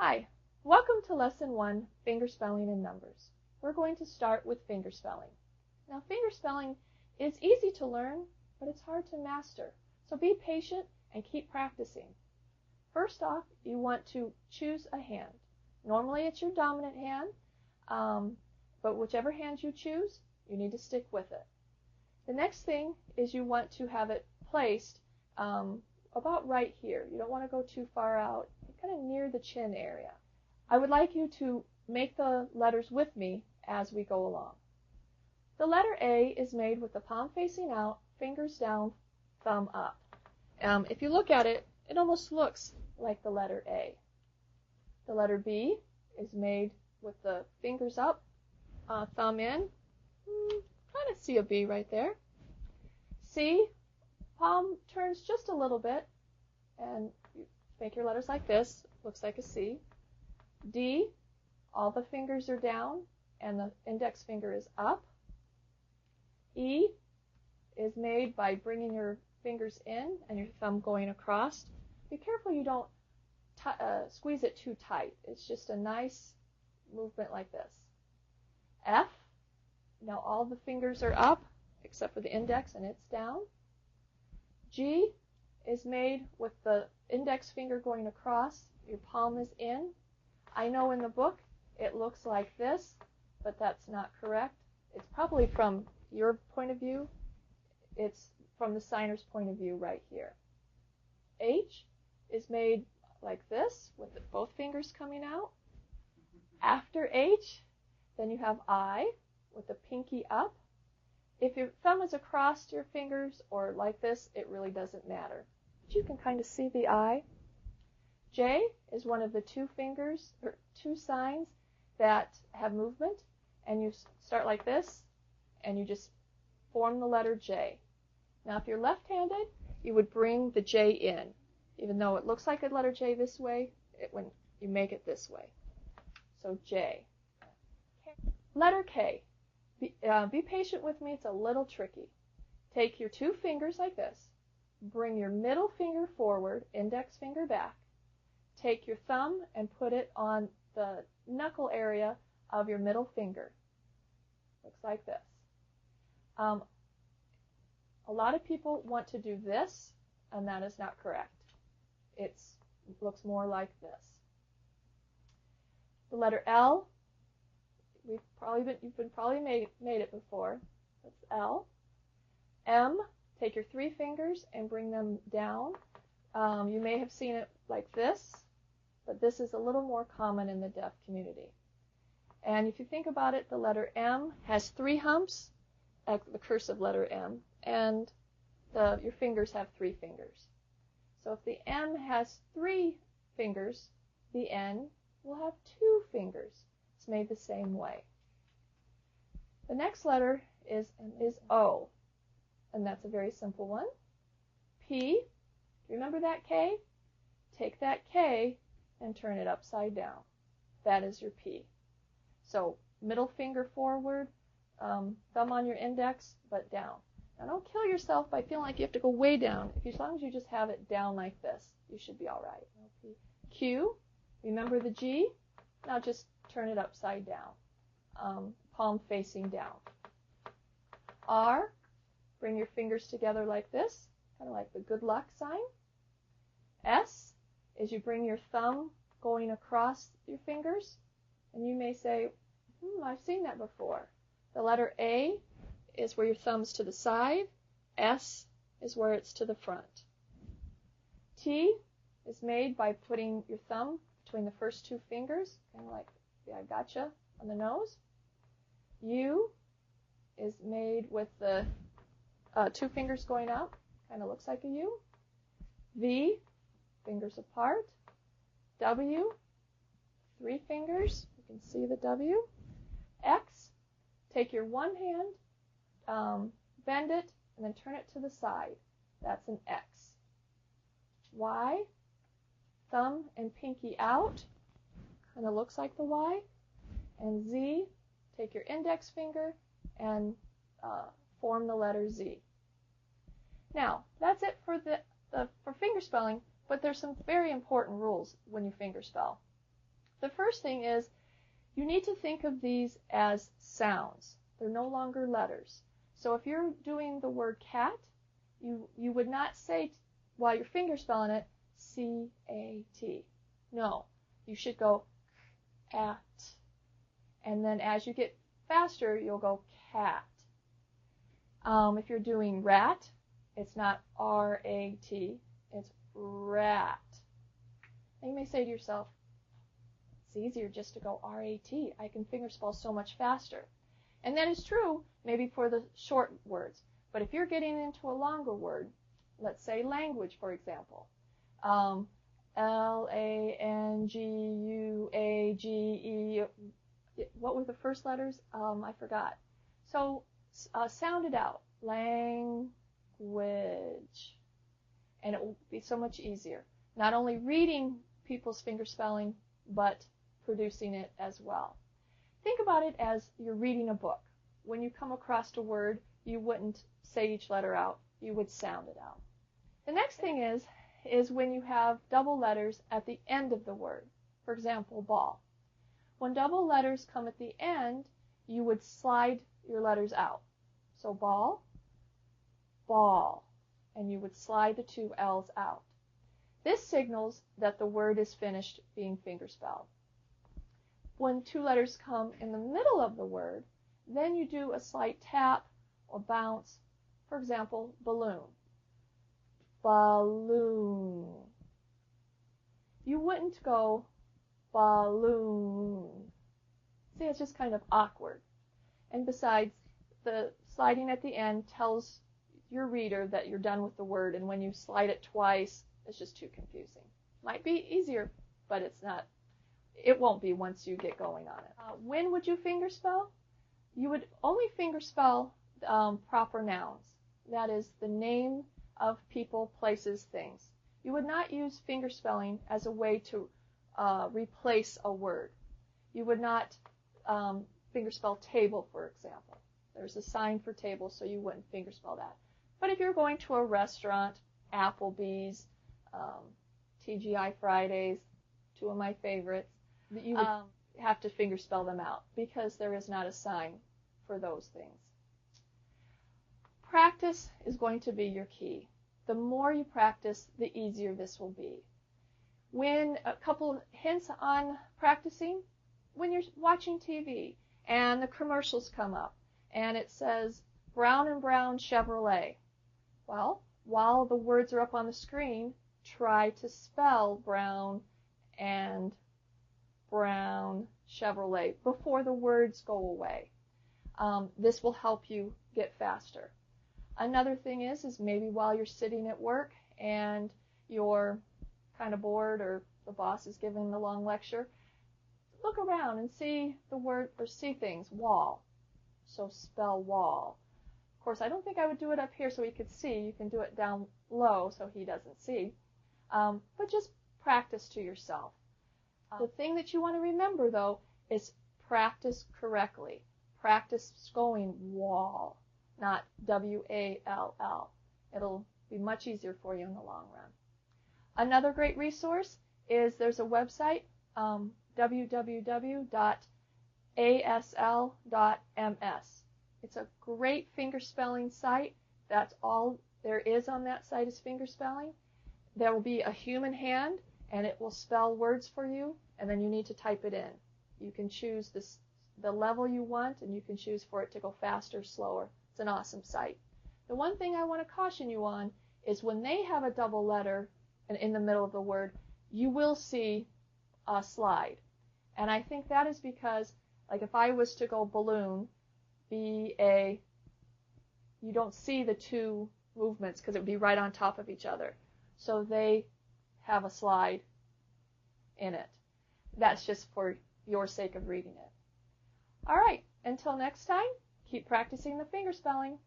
Hi, welcome to Lesson 1, Fingerspelling and Numbers. We're going to start with fingerspelling. Now, fingerspelling is easy to learn, but it's hard to master. So be patient and keep practicing. First off, you want to choose a hand. Normally it's your dominant hand, but whichever hand you choose, you need to stick with it. The next thing is you want to have it placed about right here. You don't want to go too far out, kind of near the chin area. I would like you to make the letters with me as we go along. The letter A is made with the palm facing out, fingers down, thumb up. If you look at it, it almost looks like the letter A. The letter B is made with the fingers up, thumb in. Kind of see a B right there. C, palm turns just a little bit, and you make your letters like this. Looks like a C. D, all the fingers are down, and the index finger is up. E is made by bringing your fingers in and your thumb going across. Be careful you don't squeeze it too tight. It's just a nice movement like this. F, now all the fingers are up except for the index and it's down. G is made with the index finger going across, your palm is in. I know in the book it looks like this, but that's not correct. It's probably from your point of view. It's from the signer's point of view right here. H is made like this with both fingers coming out. After H, then you have I with the pinky up. If your thumb is across your fingers or like this, it really doesn't matter. But you can kind of see the I. J is one of the two fingers, or two signs that have movement, and you start like this, and you just form the letter J. Now, if you're left-handed, you would bring the J in, even though it looks like a letter J this way, when you make it this way. So J. Letter K. Be patient with me, it's a little tricky. Take your two fingers like this, bring your middle finger forward, index finger back, take your thumb and put it on the knuckle area of your middle finger. Looks like this. A lot of people want to do this, and that is not correct. It looks more like this. The letter L, you've probably made it before. That's L. M, take your three fingers and bring them down. You may have seen it like this, but this is a little more common in the deaf community. And if you think about it, the letter M has three humps, the cursive letter M, and your fingers have three fingers. So if the M has three fingers, the N will have two fingers. It's made the same way. The next letter is O, and that's a very simple one. P, remember that K? Take that K and turn it upside down. That is your P. So middle finger forward, thumb on your index, but down. Now don't kill yourself by feeling like you have to go way down. As long as you just have it down like this, you should be all right. Q, remember the G? Now just turn it upside down, palm facing down. R, bring your fingers together like this, kind of like the good luck sign. S is you bring your thumb going across your fingers, and you may say, I've seen that before. The letter A is where your thumb's to the side. S is where it's to the front. T is made by putting your thumb between the first two fingers, kind of like, yeah, I gotcha, on the nose. U is made with the two fingers going up, kind of looks like a U. V, fingers apart. W, three fingers, you can see the W. X, take your one hand, bend it, and then turn it to the side. That's an X. Y, thumb and pinky out, kind of looks like the Y. And Z, take your index finger and form the letter Z. Now, that's it for fingerspelling, but there's some very important rules when you fingerspell. The first thing is you need to think of these as sounds. They're no longer letters. So if you're doing the word cat, you would not say, while you're fingerspelling it, C-A-T. No, you should go at. And then as you get faster, you'll go cat. If you're doing rat, it's not R-A-T, it's rat. And you may say to yourself, it's easier just to go R-A-T. I can fingerspell so much faster. And that is true, maybe for the short words. But if you're getting into a longer word, let's say language, for example, L-A-N-G-U-A-G-E, what were the first letters? I forgot. So sound it out, language, and it will be so much easier. Not only reading people's fingerspelling, but producing it as well. Think about it as you're reading a book. When you come across a word, you wouldn't say each letter out. You would sound it out. The next thing is when you have double letters at the end of the word. For example, ball. When double letters come at the end, you would slide your letters out. So ball, ball, and you would slide the two L's out. This signals that the word is finished being fingerspelled. When two letters come in the middle of the word, then you do a slight tap or bounce. For example, balloon. Balloon. You wouldn't go balloon. See, it's just kind of awkward. And besides, the sliding at the end tells your reader that you're done with the word, and when you slide it twice, it's just too confusing. Might be easier, but it's not. It won't be once you get going on it. When would you fingerspell? You would only fingerspell proper nouns. That is the name of people, places, things. You would not use fingerspelling as a way to replace a word. You would not fingerspell table, for example. There's a sign for table, so you wouldn't fingerspell that. But if you're going to a restaurant, Applebee's, TGI Fridays, two of my favorites, you would have to fingerspell them out because there is not a sign for those things. Practice is going to be your key. The more you practice, the easier this will be. When a couple hints on practicing, when you're watching TV and the commercials come up and it says Brown and Brown Chevrolet, well, while the words are up on the screen, try to spell Brown and Brown Chevrolet before the words go away. This will help you get faster. Another thing is maybe while you're sitting at work and you're kind of bored or the boss is giving a long lecture, look around and see the word or see things, wall. So spell wall. Of course, I don't think I would do it up here so he could see. You can do it down low so he doesn't see. But just practice to yourself. The thing that you want to remember, though, is practice correctly. Practice going wall, not W-A-L-L. It'll be much easier for you in the long run. Another great resource is there's a website, www.asl.ms. It's a great fingerspelling site. That's all there is on that site is fingerspelling. There will be a human hand, and it will spell words for you, and then you need to type it in. You can choose the level you want, and you can choose for it to go faster, slower. It's an awesome site. The one thing I want to caution you on is when they have a double letter in the middle of the word, you will see a slide. And I think that is because, like if I was to go balloon, B-A, you don't see the two movements because it would be right on top of each other. So they have a slide in it. That's just for your sake of reading it. All right, until next time, keep practicing the fingerspelling.